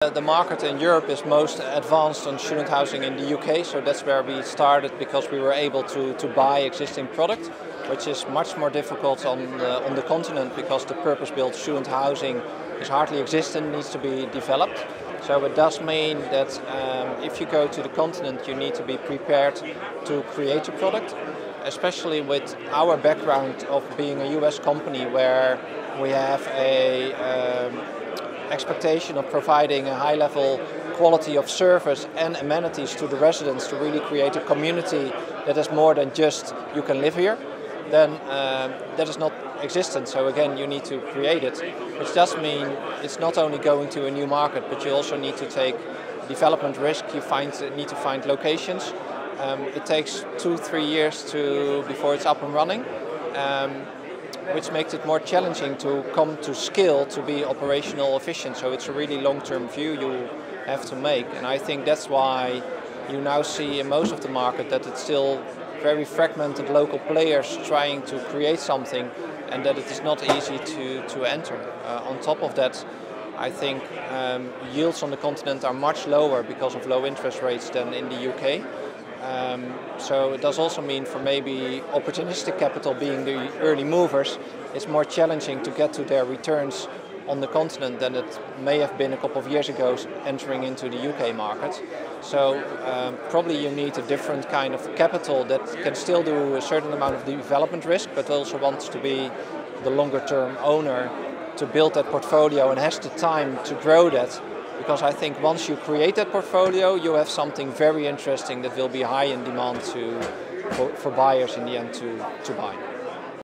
The market in Europe is most advanced on student housing in the UK, so that's where we started because we were able to buy existing product, which is much more difficult on the continent because the purpose-built student housing is hardly existent, needs to be developed. So it does mean that if you go to the continent you need to be prepared to create a product, especially with our background of being a US company where we have a expectation of providing a high level quality of service and amenities to the residents to really create a community that is more than just you can live here, then that is not existent. So again, you need to create it, which does mean it's not only going to a new market, but you also need to take development risk. You need to find locations. It takes 2-3 years before it's up and running. Which makes it more challenging to come to scale to be operational efficient. So it's a really long-term view you have to make, and I think that's why you now see in most of the market that it's still very fragmented local players trying to create something, and that it is not easy to enter. On top of that, I think yields on the continent are much lower because of low interest rates than in the UK. So it does also mean for maybe opportunistic capital being the early movers, it's more challenging to get to their returns on the continent than it may have been a couple of years ago entering into the UK market. So probably you need a different kind of capital that can still do a certain amount of development risk, but also wants to be the longer term owner to build that portfolio and has the time to grow that. Because I think once you create that portfolio, you have something very interesting that will be high in demand for buyers in the end to buy.